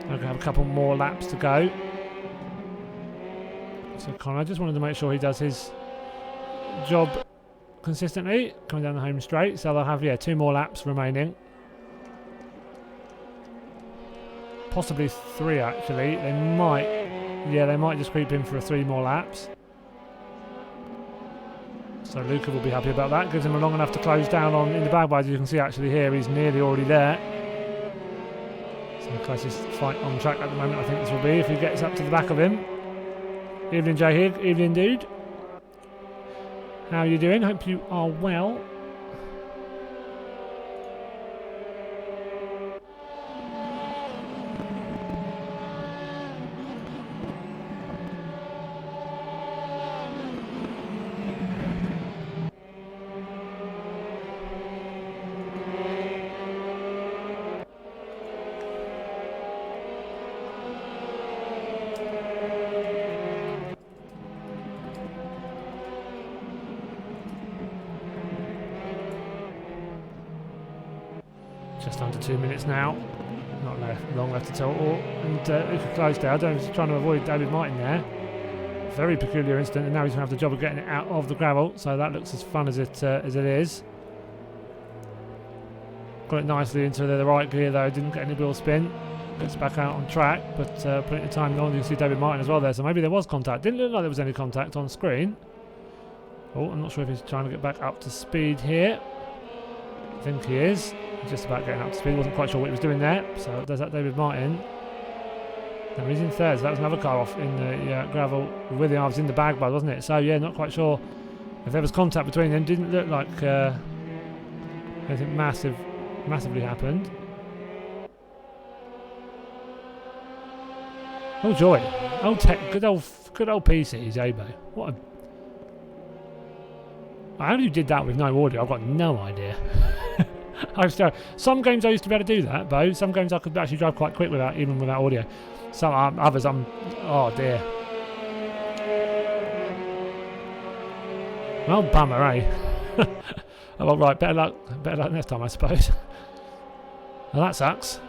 I'm going to have a couple more laps to go. So Connor just wanted to make sure he does his job consistently, coming down the home straight. So they'll have 2 more laps remaining. Possibly 3 actually. They might just creep in for 3 more laps. So Luca will be happy about that. Gives him a long enough to close down on in the bag. But as you can see actually here, he's nearly already there. So the closest fight on track at the moment I think this will be if he gets up to the back of him. Evening Jay Higg, evening dude. How are you doing? Hope you are well. Just under 2 minutes now. Not long left at all. And Luca closed there. I don't know if he's trying to avoid David Martin there. Very peculiar incident, and now he's going to have the job of getting it out of the gravel. So that looks as fun as it is. Got it nicely into the right gear though. Didn't get any wheel spin. Gets back out on track, but plenty of time on. You can see David Martin as well there. So maybe there was contact. Didn't look like there was any contact on screen. Oh, I'm not sure if he's trying to get back up to speed here. I think he is. Just about getting up to speed. Wasn't quite sure what he was doing there. So there's that David Martin. Now he's in third. So that was another car off in the gravel with him. I was in the bag, wasn't it? So yeah, not quite sure if there was contact between them. Didn't look like anything massively happened. Oh joy! Oh good old PC, Zabo. What a... How you did that with no audio? I've got no idea. Some games I used to be able to do that, Bo. Some games I could actually drive quite quick even without audio. Some others, oh dear. Well, bummer, eh? Oh, well, right, better luck next time, I suppose. Well, that sucks.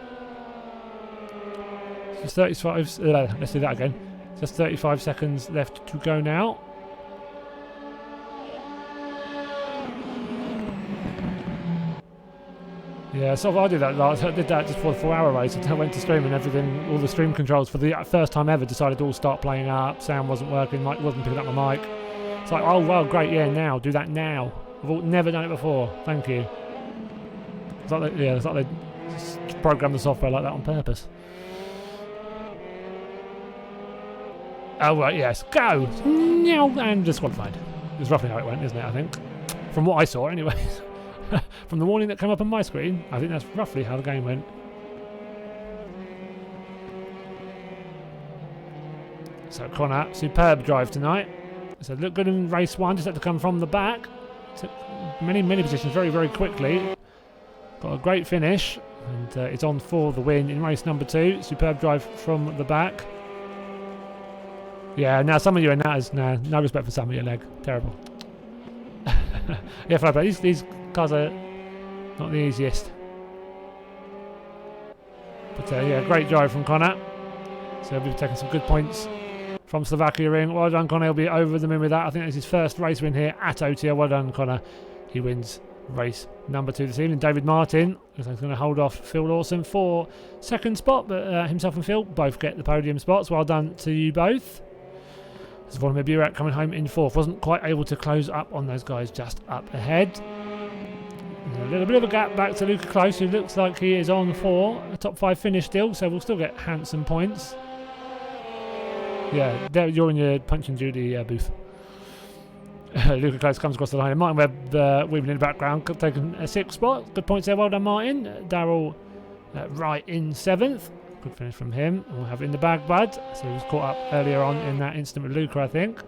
Just 35. Let's do that again. Just 35 seconds left to go now. Yeah, so I did that last. I did that just for the 4-hour race. I went to stream and everything. All the stream controls for the first time ever decided to all start playing up. Sound wasn't working. Mic wasn't picking up my mic. It's like, oh well, great. Yeah, now do that now. I've never done it before. Thank you. It's like it's like they programmed the software like that on purpose. Oh right, yes, go. And disqualified. It's roughly how it went, isn't it? I think, from what I saw, anyways. From the warning that came up on my screen, I think that's roughly how the game went. So Connor, superb drive tonight. So looked good in race 1, just had to come from the back. Took many positions very, very quickly. Got a great finish, and it's on for the win in race number 2. Superb drive from the back. Yeah, now some of you are natters. No respect for some of your leg. Terrible. Yeah, fair play. These cars are not the easiest. But yeah, great drive from Connor. So he'll be taking some good points from Slovakia ring. Well done, Connor. He'll be over the moon with that. I think it's his first race win here at OTL. Well done, Connor. He wins race number 2 this evening. David Martin is going to hold off Phil Lawson for second spot, but himself and Phil both get the podium spots. Well done to you both. There's Vladimir Burak coming home in 4th. Wasn't quite able to close up on those guys just up ahead. And a little bit of a gap back to Luca Close, who looks like he is on for a top 5 finish still, so we'll still get handsome points. Yeah, there you're in your Punch and Judy booth. Luca Close comes across the line. Martin Webb weaving in the background, taking a 6th spot. Good points there, well done Martin. Darryl right in 7th. Good finish from him. We'll have it in the bag, bud. So he was caught up earlier on in that incident with Luca, I think.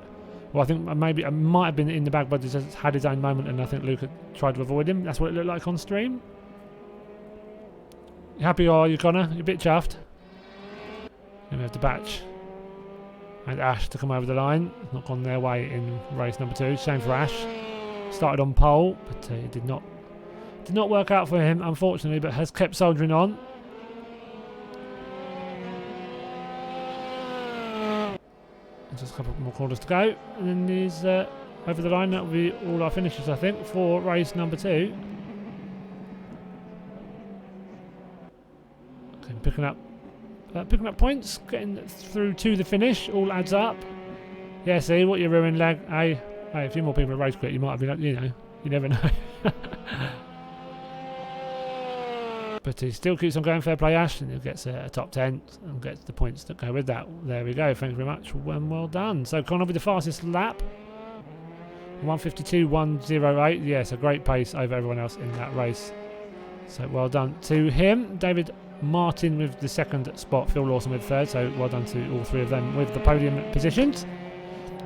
Well, I think maybe it might have been in the back, but he just had his own moment, and I think Luca tried to avoid him. That's what it looked like on stream. You happy, are you, Connor? You're a bit chuffed. And we have the Batch and Ash to come over the line. Not gone their way in race number 2. Shame for Ash. Started on pole, but it did not work out for him, unfortunately, but has kept soldiering on. Just a couple more corners to go, and then he's over the line. That will be all our finishes, I think, for race number 2. Okay, picking up points, getting through to the finish. All adds up. Yeah, see what you ruined, lag. Hey, a few more people at race quit. You might have been, you know, you never know. But he still keeps on going. Fair play, Ash, and he gets a top 10 and gets the points that go with that. There we go. Thanks very much. Well done. So Connor with the fastest lap. 1:52.108. Yes, a great pace over everyone else in that race. So well done to him. David Martin with the second spot. Phil Lawson with third. So well done to all 3 of them with the podium positions.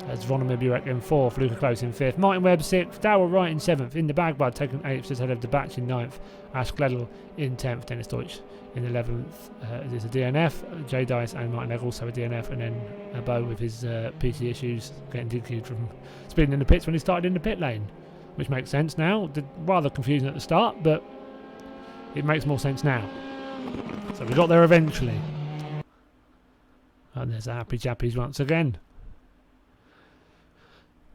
As Zvonimir Burek in 4th, Luca Close in 5th, Martin Webb 6th, Darrell Wright in 7th, in the bag bud taking 8th, just ahead of the Batch in 9th, Ash Gledel in 10th, Dennis Deutsch in 11th. There's a DNF, Jay Dice and Martin Egg also a DNF, and then Bo with his PC issues getting DQ'd from speeding in the pits when he started in the pit lane, which makes sense now. Rather confusing at the start, but it makes more sense now. So we got there eventually. And there's the Happy Jappies once again.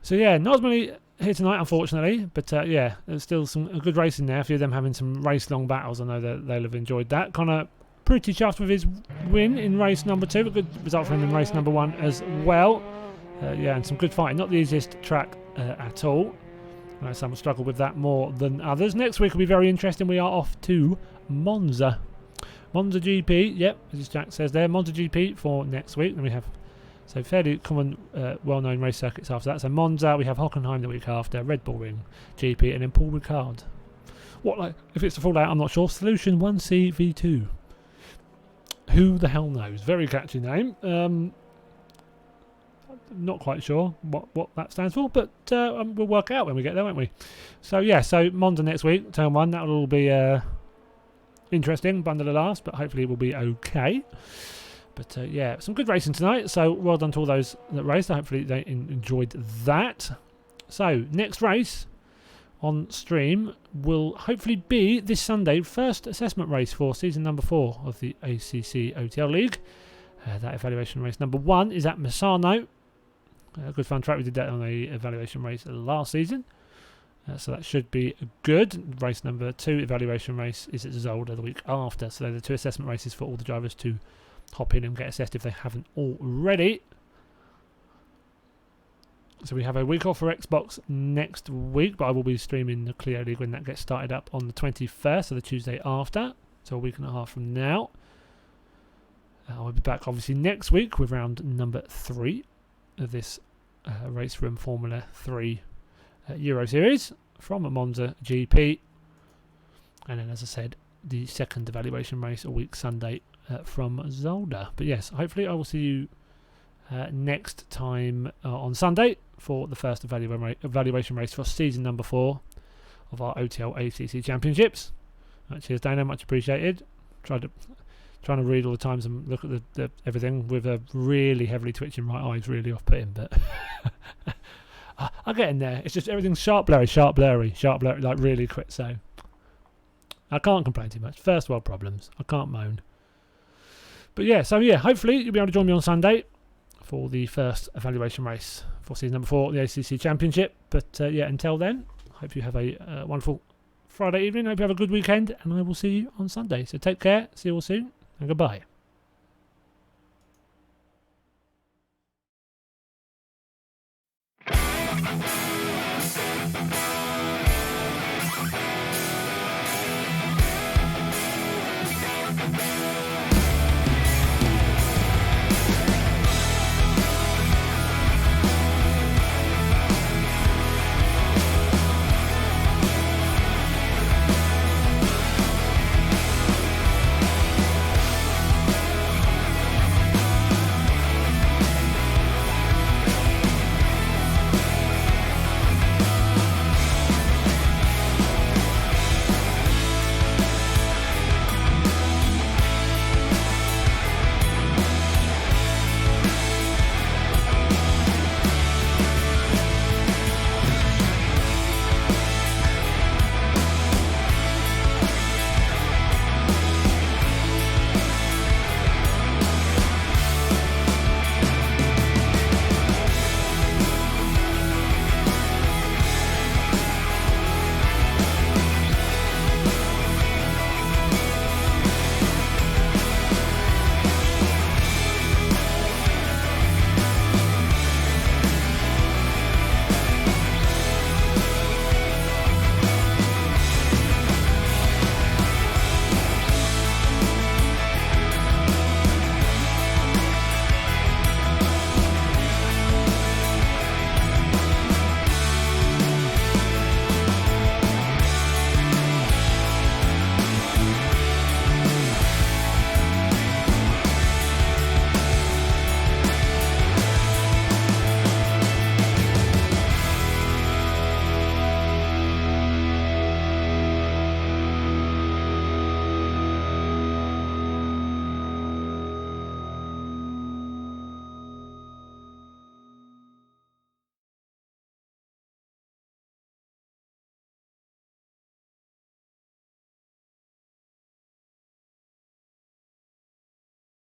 So yeah, not as many here tonight, unfortunately, but yeah, there's still some good racing there. A few of them having some race-long battles. I know that they'll have enjoyed that. Connor pretty chuffed with his win in race number 2. A good result for him in race number 1 as well. Yeah, and some good fighting. Not the easiest track at all. I know some will struggle with that more than others. Next week will be very interesting. We are off to Monza. Monza GP, yep, as Jack says there. Monza GP for next week. Then we have so fairly common, well-known race circuits after that. So Monza, we have Hockenheim the week after, Red Bull Ring GP, and then Paul Ricard. What, like, if it's the full out, I'm not sure. Solution 1C V2. Who the hell knows? Very catchy name. Not quite sure what that stands for, but we'll work out when we get there, won't we? So yeah, so Monza next week, turn 1. That will all be interesting, bundle of laughs, but hopefully it will be okay. But yeah, some good racing tonight, so well done to all those that raced. Hopefully they enjoyed that. So next race on stream will hopefully be this Sunday, first assessment race for season number 4 of the ACC OTL League. That evaluation race number 1 is at Misano. Good fun track. We did that on a evaluation race last season. So that should be good. Race number 2 evaluation race is at Zolder the week after. So they're the 2 assessment races for all the drivers to hop in and get assessed if they haven't already. So we have a week off for Xbox next week, but I will be streaming the Clio League when that gets started up on the 21st, so the Tuesday after. So a week and a half from now. I'll be back obviously next week with round number 3 of this Race Room Formula 3 Euro Series from Monza GP. And then, as I said, the second evaluation race a week Sunday from Zolder. But yes, hopefully I will see you next time on Sunday for the first evaluation race for season number 4 of our OTL ACC Championships. Cheers, Dana, much appreciated. Trying to read all the times and look at the everything with a really heavily twitching right eye is really off-putting, but I'll get in there. It's just everything's sharp blurry, like really quick, so I can't complain too much. First world problems. I can't moan. But yeah, so yeah, hopefully you'll be able to join me on Sunday for the first evaluation race for season number 4 of the ACC Championship. But yeah, until then, hope you have a wonderful Friday evening. Hope you have a good weekend, and I will see you on Sunday. So take care, see you all soon, and goodbye.